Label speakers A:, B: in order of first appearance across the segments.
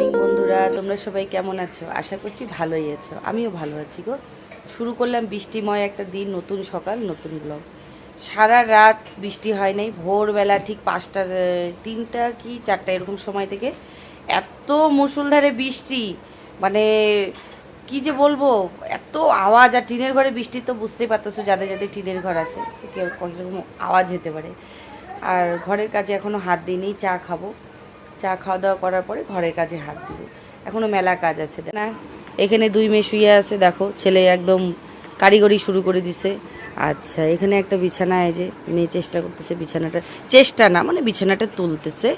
A: Morning বন্ধুরা, তোমরা সবাই কেমন আছো? আশা করছি ভালোই আছো। আমিও ভালো আছি গো। শুরু করলাম বৃষ্টিময় একটা দিন, নতুন সকাল, নতুন ব্লগ। সারা রাত বৃষ্টি হয় নাই। ভোরবেলা ঠিক 5টা 3টা কি 4টা এরকম সময় থেকে এত মুষলধারে বৃষ্টি, মানে কি যে বলবো, এত আওয়াজ। আর টিনের ঘরে বৃষ্টি তো বুঝতেই পারতেছো, যাদের যাদের টিনের ঘর আছে কেউ কীরকম আওয়াজ হতে পারে। আর ঘরের কাজে এখনও হাত দিইনি, চা খাবো। চা খাওয়া দাওয়া করার পরে ঘরের কাজে হাত দিব। এখনও মেলা কাজ আছে না। এখানে 2 মেয়ে শুয়ে আছে, দেখো ছেলে একদম কারিগরি শুরু করে দিছে। আচ্ছা, এখানে একটা বিছানা, এই যে মেয়ে চেষ্টা করতেছে বিছানাটা, চেষ্টা না মানে বিছানাটা তুলতেছে।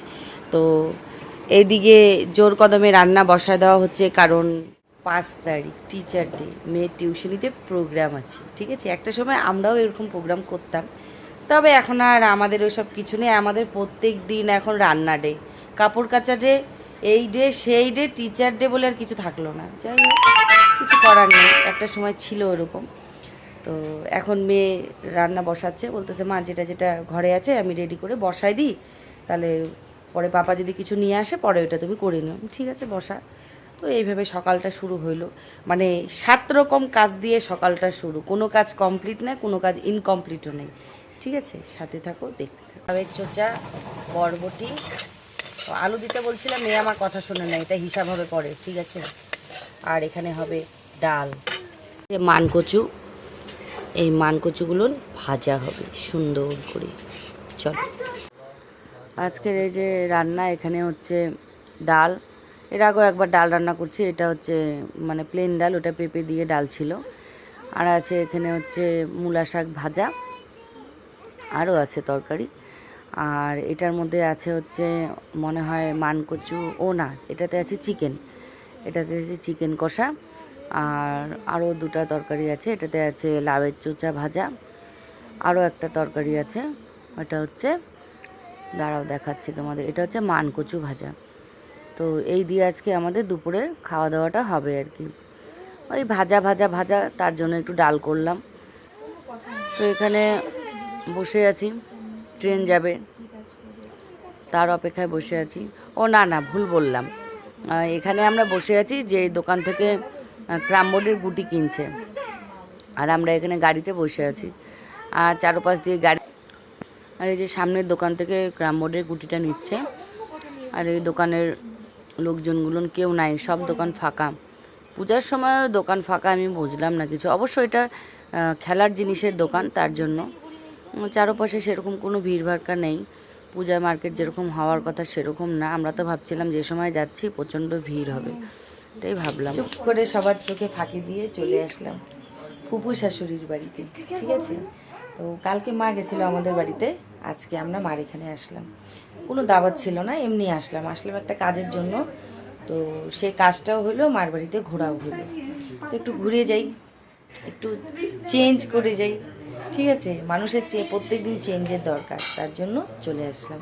A: তো এইদিকে জোর কদমে রান্না বসায় দেওয়া হচ্ছে, কারণ 5 তারিখ টিচার ডে, মেয়ের টিউশনিতে প্রোগ্রাম আছে। ঠিক আছে, একটা সময় আমরাও এরকম প্রোগ্রাম করতাম, তবে এখন আর আমাদের ওসব কিছু নেই। আমাদের প্রত্যেক দিন এখন রান্না ডে, কাপড় কাচা ডে, এই ডে সেই ডে, টিচার ডে বলে আর কিছু থাকলো না। যাই হোক, কিছু করার নেই, একটা সময় ছিল ওরকম। তো এখন মেয়ে রান্না বসাচ্ছে, বলতেছে মা যেটা যেটা ঘরে আছে আমি রেডি করে বসাই দিই, তাহলে পরে পাপা যদি কিছু নিয়ে আসে পরে ওটা তুমি করে নিও। ঠিক আছে, বসা। তো এইভাবে সকালটা শুরু হইলো, মানে 7 রকম কাজ দিয়ে সকালটা শুরু। কোনো কাজ কমপ্লিট না, কোনো কাজ ইনকমপ্লিটও নেই। ঠিক আছে, সাথে থাকো, দেখতে থাকো। লাউয়ের চোচা, বরবটি, আলু দিতে বলছিলাম, মেয়ে আমার কথা শোনে না, এটা হিসাব হবে পরে। ঠিক আছে, আর এখানে হবে ডাল, মানকচু, এই মানকচুগুলো ভাজা হবে সুন্দর করে। চল, আজকের এই যে রান্না, এখানে হচ্ছে ডাল। এর আগেও একবার ডাল রান্না করছি, এটা হচ্ছে মানে প্লেন ডাল, ওটা পেঁপে দিয়ে ডাল ছিল। আর আছে এখানে হচ্ছে মূলা শাক ভাজা, আরও আছে তরকারি। আর এটার মধ্যে আছে হচ্ছে মনে হয় মানকচু, ও না, এটাতে আছে চিকেন, এটাতে আছে চিকেন কষা। আর আরও 2টা তরকারি আছে, এটাতে আছে লাউয়ের চোচা ভাজা, আরও একটা তরকারি আছে, ওটা হচ্ছে, দাঁড়াও দেখাচ্ছি তোমাদের, এটা হচ্ছে মানকচু ভাজা। তো এই দিয়ে আজকে আমাদের দুপুরের খাওয়া দাওয়াটা হবে আর কি। ওই ভাজা ভাজা ভাজা, তার জন্য একটু ডাল করলাম। তো এখানে বসে আছি, ট্রেন যাবে তার অপেক্ষায় বসে আছি। ও না না, ভুল বললাম, এখানে আমরা বসে আছি যে দোকান থেকে ক্রামবোর্ডের গুটি কিনছে, আর আমরা এখানে গাড়িতে বসে আছি। আর চারপাশ দিয়ে গাড়ি, আর এই যে সামনের দোকান থেকে ক্রামবোর্ডের গুটিটা নিচ্ছে। আর এই দোকানের লোকজনগুলো কেউ নাই, সব দোকান ফাঁকা। পূজার সময় দোকান ফাঁকা, আমি বুঝলাম না কিছু। অবশ্য এটা খেলার জিনিসের দোকান, তার জন্য চারপাশে সেরকম কোনো ভিড়ভাড়কা নেই। পূজা মার্কেট যেরকম হওয়ার কথা সেরকম না। আমরা তো ভাবছিলাম যে সময় যাচ্ছি প্রচণ্ড ভিড় হবে, এটাই ভাবলাম। চুপ করে সবার চোখে ফাঁকি দিয়ে চলে আসলাম ফুপু শাশুড়ির বাড়িতে। ঠিক আছে, তো কালকে মা গেছিলো আমাদের বাড়িতে, আজকে আমরা মার এখানে আসলাম। কোনো দাওয়াত ছিল না, এমনি আসলাম একটা কাজের জন্য। তো সেই কাজটাও হলো, মার বাড়িতে ঘোরাও হলো। তো একটু ঘুরে যাই, একটু চেঞ্জ করে যাই। ঠিক আছে, মানুষের প্রত্যেক দিন চেঞ্জের দরকার, তার জন্য চলে আসলাম।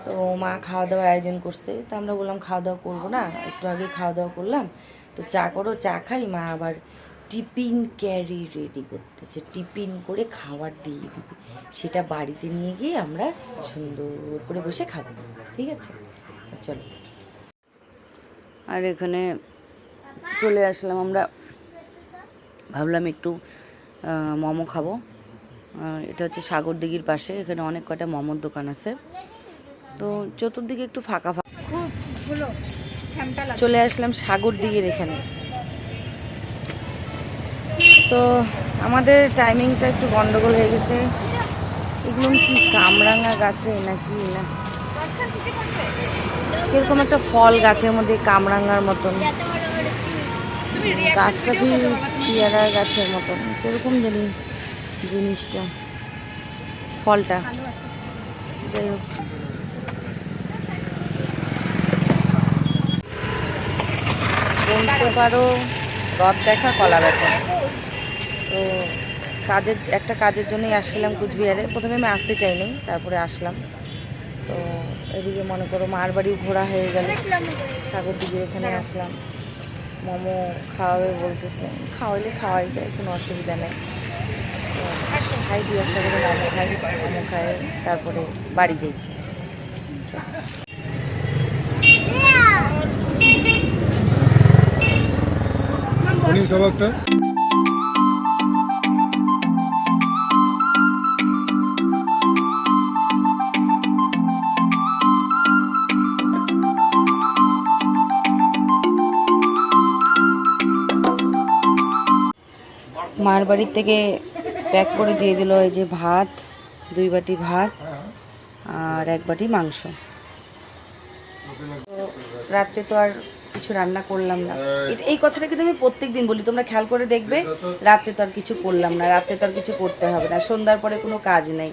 A: তো মা খাওয়া দাওয়ার আয়োজন করছে, তো আমরা বললাম খাওয়া দাওয়া করবো না, একটু আগে খাওয়া দাওয়া করলাম, তো চা করো, চা খাই। মা আবার টিফিন ক্যারি রেডি করতেছে, টিফিন করে খাবার দিয়ে দিবি, সেটা বাড়িতে নিয়ে গিয়ে আমরা সুন্দর করে বসে খাবো। ঠিক আছে, চলো। আর এখানে চলে আসলাম আমরা, ভাবলাম একটু মোমো খাবো। এটা হচ্ছে সাগরদিঘির পাশে, এখানে অনেক কটা মোমোর দোকান আছে। তো চতুর্দিকে একটু ফাঁকা ফাঁকা, চলে আসলাম সাগরদিঘির এখানে। তো আমাদের টাইমিংটা একটু গন্ডগোল হয়ে গেছে। এগুলো কি কামরাঙা গাছে নাকি না, এরকম একটা ফল গাছের মধ্যে কামরাঙার মতন, গাছটা কি পেয়ারা গাছের মতন, কিরকম জানি জিনিসটা, ফলটা। যাই হোক, বলতে পারো রথ দেখা কলা বেচা। তো কাজের জন্যই আসছিলাম কুচবিহারে। প্রথমে আমি আসতে চাইনি, তারপরে আসলাম। তো এদিকে মনে করো মার বাড়িও ঘোরা হয়ে গেল, সাগরদিঘির এখানে আসলাম। মোমো খাওয়াবে বলতেছে, খাওয়াইলে খাওয়াই যায়, কোনো অসুবিধা নেই। খাই, 2-1টা করে মোমো খাই, মোমো খাই, তারপরে বাড়ি যাই।
B: মর্নিং খাবারটা।
A: মার বাড়ির থেকে প্যাক করে দিয়ে দিল এই যে ভাত, 2 বাটি ভাত আর 1 বাটি মাংস। তো রাতে তো আর কিছু রান্না করলাম না, এই কথাটা কিন্তু আমি প্রত্যেক দিন বলি, তোমরা খেয়াল করে দেখবে। রাতে তো আর কিছু করলাম না, রাতে তো আর কিছু করতে হবে না, সন্ধ্যার পরে কোনো কাজ নেই।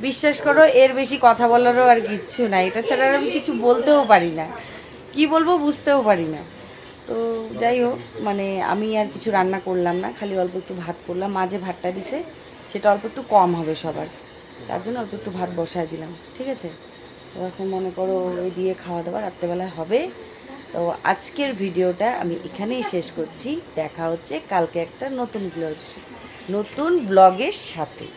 A: বিশ্বাস করো, এর বেশি কথা বলারও আর কিচ্ছু নাই, এটা ছাড়া আর আমি কিছু বলতেও পারি না, কি বলবো বুঝতেও পারি না। তো যাই হোক, মানে আমি আর কিছু রান্না করলাম না, খালি অল্প একটু ভাত করলাম। মাঝে ভাতটা দিছে, সেটা অল্প একটু কম হবে সবার, তার জন্য অল্প একটু ভাত বসায় দিলাম, ঠিক আছে। তো এখন মনে করো ওই দিয়ে খাওয়া দাওয়া রাত্রেবেলায় হবে। তো আজকের ভিডিওটা আমি এখানেই শেষ করছি, দেখা হচ্ছে কালকে একটা নতুন ব্লগের সাথে।